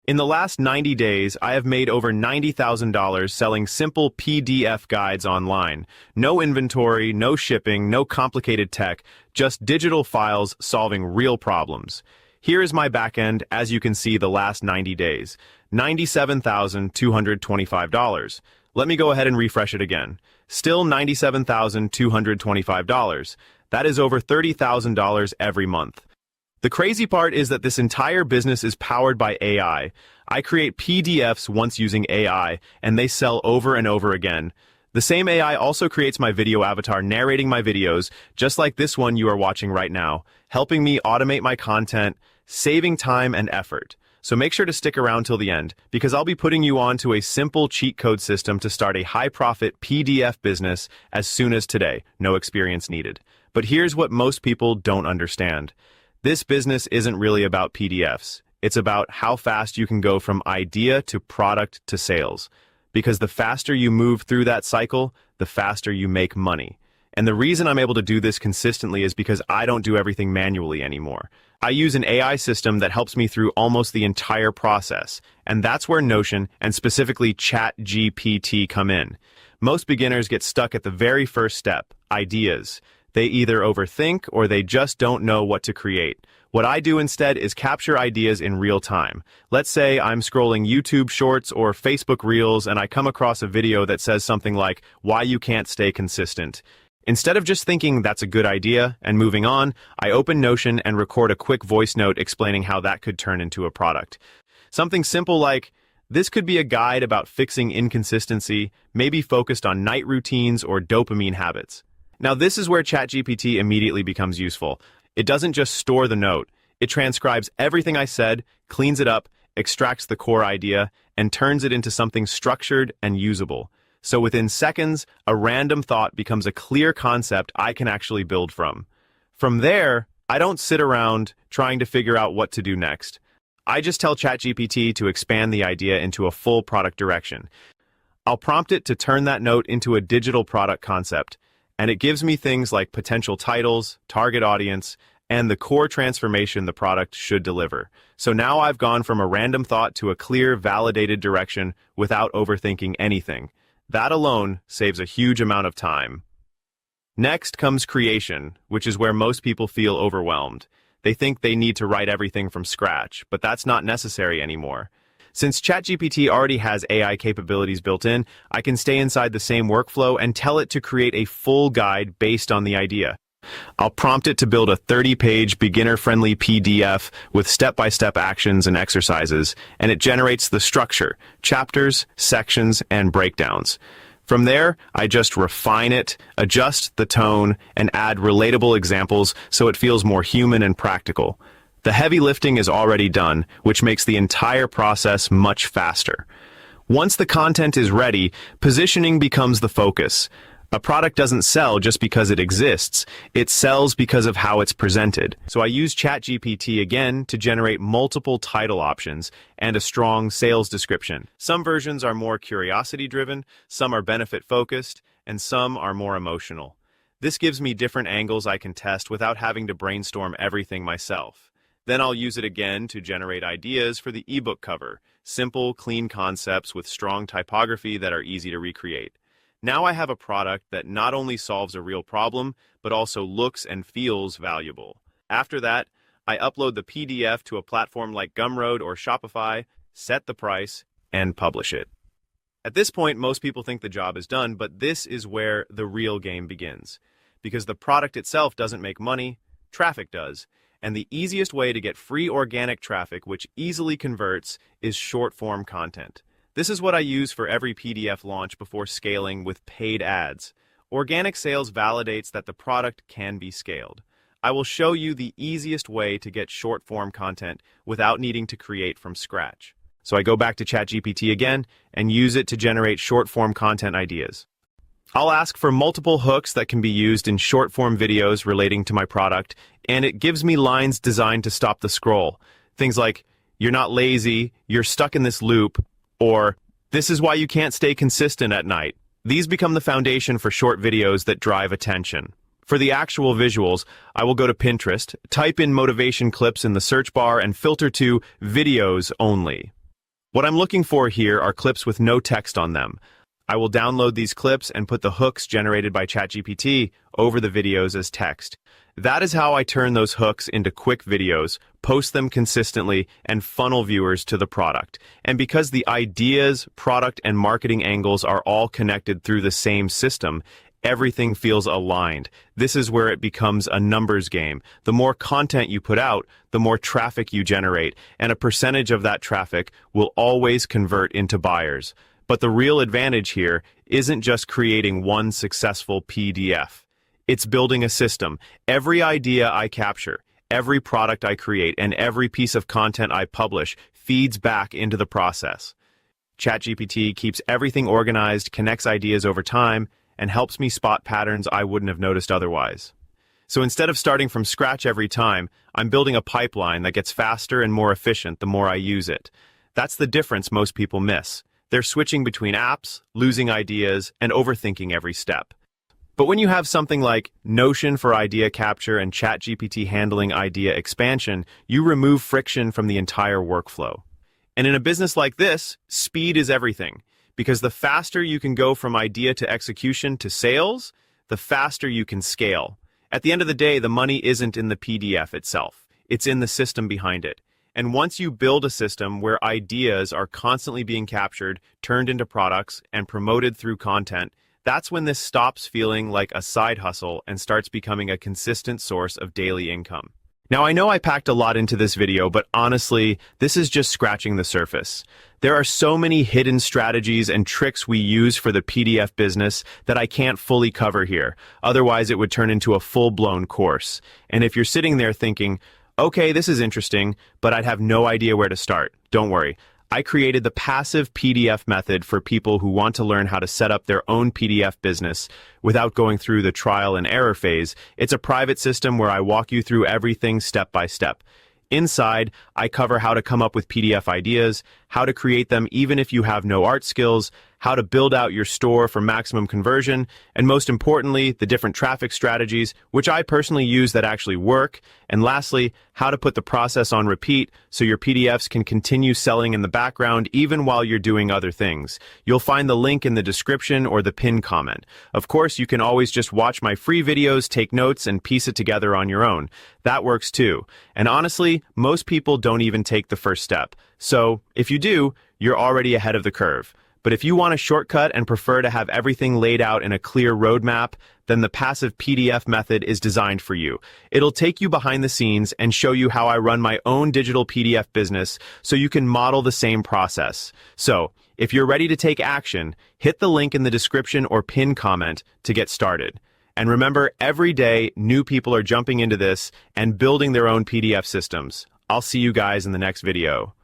In the last 90 days, I have made over $90,000 selling simple PDF guides online. No inventory, no shipping, no complicated tech, just digital files solving real problems. Here is my backend, as you can see the last 90 days. $97,225. Let me go ahead and refresh it again. Still $97,225. That is over $30,000 every month. The crazy part is that this entire business is powered by AI. I create PDFs once using AI, and they sell over and over again. The same AI also creates my video avatar narrating my videos, just like this one you are watching right now, helping me automate my content, saving time and effort. So make sure to stick around till the end, because I'll be putting you on to a simple cheat code system to start a high-profit PDF business as soon as today. No experience needed. But here's what most people don't understand. This business isn't really about PDFs. It's about how fast you can go from idea to product to sales. Because the faster you move through that cycle, the faster you make money. And the reason I'm able to do this consistently is because I don't do everything manually anymore. I use an AI system that helps me through almost the entire process. And that's where Notion, and specifically ChatGPT, come in. Most beginners get stuck at the very first step, ideas. They either overthink or they just don't know what to create. What I do instead is capture ideas in real time. Let's say I'm scrolling YouTube Shorts or Facebook Reels and I come across a video that says something like, "Why you can't stay consistent." Instead of just thinking that's a good idea and moving on, I open Notion and record a quick voice note explaining how that could turn into a product. Something simple like, this could be a guide about fixing inconsistency, maybe focused on night routines or dopamine habits. Now this is where ChatGPT immediately becomes useful. It doesn't just store the note. It transcribes everything I said, cleans it up, extracts the core idea, and turns it into something structured and usable. So within seconds, a random thought becomes a clear concept I can actually build from. From there, I don't sit around trying to figure out what to do next. I just tell ChatGPT to expand the idea into a full product direction. I'll prompt it to turn that note into a digital product concept. And it gives me things like potential titles, target audience, and the core transformation the product should deliver. So now I've gone from a random thought to a clear, validated direction without overthinking anything. That alone saves a huge amount of time. Next comes creation, which is where most people feel overwhelmed. They think they need to write everything from scratch, but that's not necessary anymore. Since ChatGPT already has AI capabilities built in, I can stay inside the same workflow and tell it to create a full guide based on the idea. I'll prompt it to build a 30-page beginner-friendly PDF with step-by-step actions and exercises, and it generates the structure, chapters, sections, and breakdowns. From there, I just refine it, adjust the tone, and add relatable examples so it feels more human and practical. The heavy lifting is already done, which makes the entire process much faster. Once the content is ready, positioning becomes the focus. A product doesn't sell just because it exists, it sells because of how it's presented. So I use ChatGPT again to generate multiple title options and a strong sales description. Some versions are more curiosity-driven, some are benefit-focused, and some are more emotional. This gives me different angles I can test without having to brainstorm everything myself. Then I'll use it again to generate ideas for the ebook cover, simple, clean concepts with strong typography that are easy to recreate. Now I have a product that not only solves a real problem, but also looks and feels valuable. After that, I upload the PDF to a platform like Gumroad or Shopify, set the price, and publish it. At this point, most people think the job is done, but this is where the real game begins. Because the product itself doesn't make money, traffic does. And the easiest way to get free organic traffic, which easily converts, is short-form content. This is what I use for every PDF launch before scaling with paid ads. Organic sales validates that the product can be scaled. I will show you the easiest way to get short-form content without needing to create from scratch. So I go back to ChatGPT again and use it to generate short-form content ideas. I'll ask for multiple hooks that can be used in short-form videos relating to my product, and it gives me lines designed to stop the scroll. Things like, "You're not lazy, you're stuck in this loop," or "This is why you can't stay consistent at night." These become the foundation for short videos that drive attention. For the actual visuals, I will go to Pinterest, type in motivation clips in the search bar, and filter to videos only. What I'm looking for here are clips with no text on them. I will download these clips and put the hooks generated by ChatGPT over the videos as text. That is how I turn those hooks into quick videos, post them consistently, and funnel viewers to the product. And because the ideas, product, and marketing angles are all connected through the same system, everything feels aligned. This is where it becomes a numbers game. The more content you put out, the more traffic you generate, and a percentage of that traffic will always convert into buyers. But the real advantage here isn't just creating one successful PDF. It's building a system. Every idea I capture, every product I create, and every piece of content I publish feeds back into the process. ChatGPT keeps everything organized, connects ideas over time, and helps me spot patterns I wouldn't have noticed otherwise. So instead of starting from scratch every time, I'm building a pipeline that gets faster and more efficient the more I use it. That's the difference most people miss. They're switching between apps, losing ideas, and overthinking every step. But when you have something like Notion for idea capture and ChatGPT handling idea expansion, you remove friction from the entire workflow. And in a business like this, speed is everything. Because the faster you can go from idea to execution to sales, the faster you can scale. At the end of the day, the money isn't in the PDF itself. It's in the system behind it. And once you build a system where ideas are constantly being captured, turned into products, and promoted through content, that's when this stops feeling like a side hustle and starts becoming a consistent source of daily income. Now, I know I packed a lot into this video, but honestly, this is just scratching the surface. There are so many hidden strategies and tricks we use for the PDF business that I can't fully cover here. Otherwise, it would turn into a full-blown course. And if you're sitting there thinking, okay, this is interesting, but I'd have no idea where to start, don't worry. I created the passive PDF method for people who want to learn how to set up their own PDF business without going through the trial and error phase. It's a private system where I walk you through everything step by step. Inside, I cover how to come up with PDF ideas, how to create them even if you have no art skills, how to build out your store for maximum conversion, and most importantly, the different traffic strategies, which I personally use that actually work, and lastly, how to put the process on repeat so your PDFs can continue selling in the background even while you're doing other things. You'll find the link in the description or the pinned comment. Of course, you can always just watch my free videos, take notes, and piece it together on your own. That works too. And honestly, most people don't even take the first step. So, if you do, you're already ahead of the curve. But if you want a shortcut and prefer to have everything laid out in a clear roadmap, then the passive PDF method is designed for you. It'll take you behind the scenes and show you how I run my own digital PDF business so you can model the same process. So, if you're ready to take action, hit the link in the description or pinned comment to get started. And remember, every day, new people are jumping into this and building their own PDF systems. I'll see you guys in the next video.